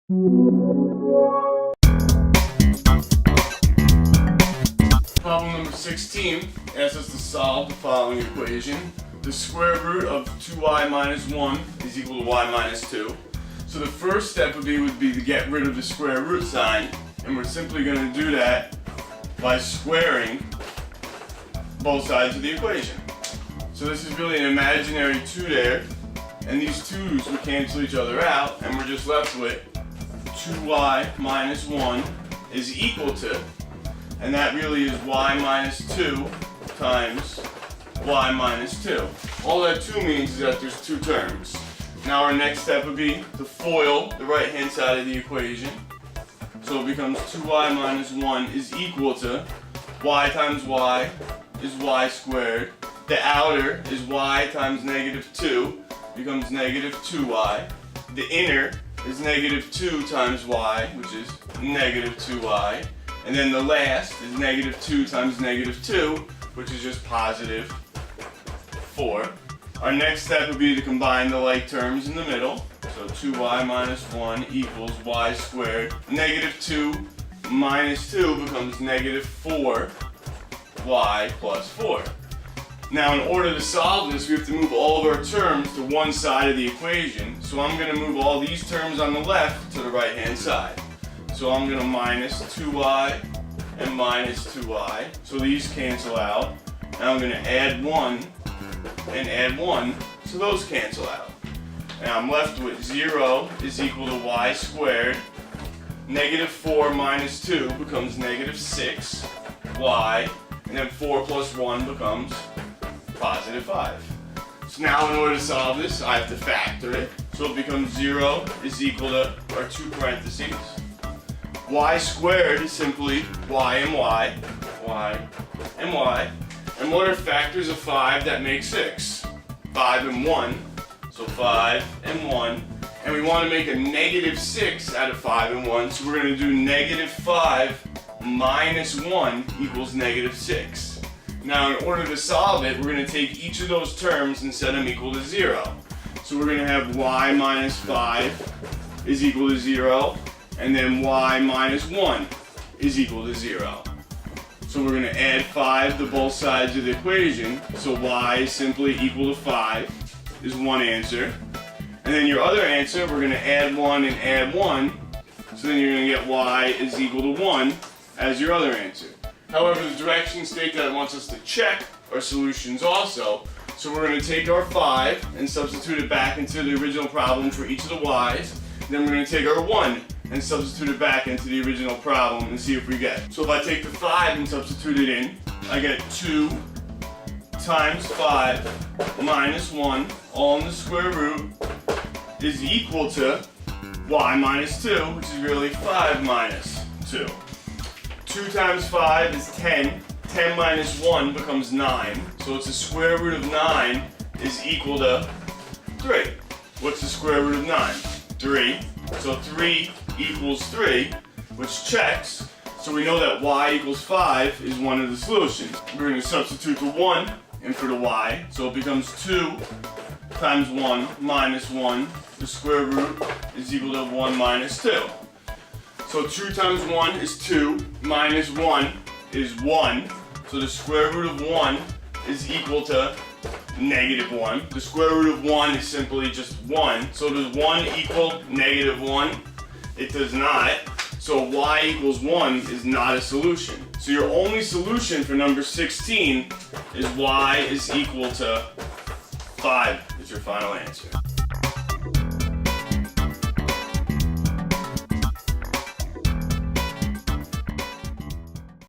Problem number 16 asks us to solve the following equation. The square root of 2y minus 1 is equal to y minus 2. So the first step would be to get rid of the square root sign, and we're simply going to do that by squaring both sides of the equation. So this is really an imaginary 2 there, and these 2's would cancel each other out, and we're just left with 2y minus 1 is equal to, and that really is y minus 2 times y minus 2. All that 2 means is that there's 2 terms. Now our next step would be to FOIL the right hand side of the equation. So it becomes 2y minus 1 is equal to y times y is y squared. The outer is y times negative 2 becomes negative 2y. The inner is negative 2 times y, which is negative 2y. And then the last is negative 2 times negative 2, which is just positive 4. Our next step would be to combine the like terms in the middle. So 2y minus 1 equals y squared. Negative 2 minus 2 becomes negative 4y plus 4. Now in order to solve this, we have to move all of our terms to one side of the equation. So I'm going to move all these terms on the left to the right hand side. So I'm going to minus 2y and minus 2y. So these cancel out. Now I'm going to add 1 and add 1. So those cancel out. And I'm left with 0 is equal to y squared. Negative 4 minus 2 becomes negative 6y. And then 4 plus 1 becomes positive 5. So now in order to solve this, I have to factor it. So it becomes 0 is equal to our 2 parentheses. Y squared is simply y and y. Y and y. And what are factors of 5 that make 6? 5 and 1. So 5 and 1. And we want to make a negative 6 out of 5 and 1. So we're going to do negative 5 minus 1 equals negative 6. Now in order to solve it, we're going to take each of those terms and set them equal to 0. So we're going to have y minus 5 is equal to 0. And then y minus 1 is equal to 0. So we're going to add 5 to both sides of the equation. So y is simply equal to 5 is one answer. And then your other answer, we're going to add 1 and add 1. So then you're going to get y is equal to 1 as your other answer. However, the directions state that it wants us to check our solutions also. So we're going to take our 5 and substitute it back into the original problem for each of the y's. Then we're going to take our 1 and substitute it back into the original problem and see if we get it. So if I take the 5 and substitute it in, I get 2 times 5 minus 1, all in the square root, is equal to y minus 2, which is really 5 minus 2. 2 times 5 is 10. 10 minus 1 becomes 9. So it's the square root of 9 is equal to 3. What's the square root of 9? 3. So 3 equals 3, which checks. So we know that y equals 5 is one of the solutions. We're going to substitute the 1 in for the y. So it becomes 2 times 1 minus 1. The square root is equal to 1 minus 2. So 2 times 1 is 2, minus 1 is 1. So the square root of 1 is equal to negative 1. The square root of 1 is simply just 1. So does 1 equal negative 1? It does not. So y equals 1 is not a solution. So your only solution for number 16 is y is equal to 5 is your final answer.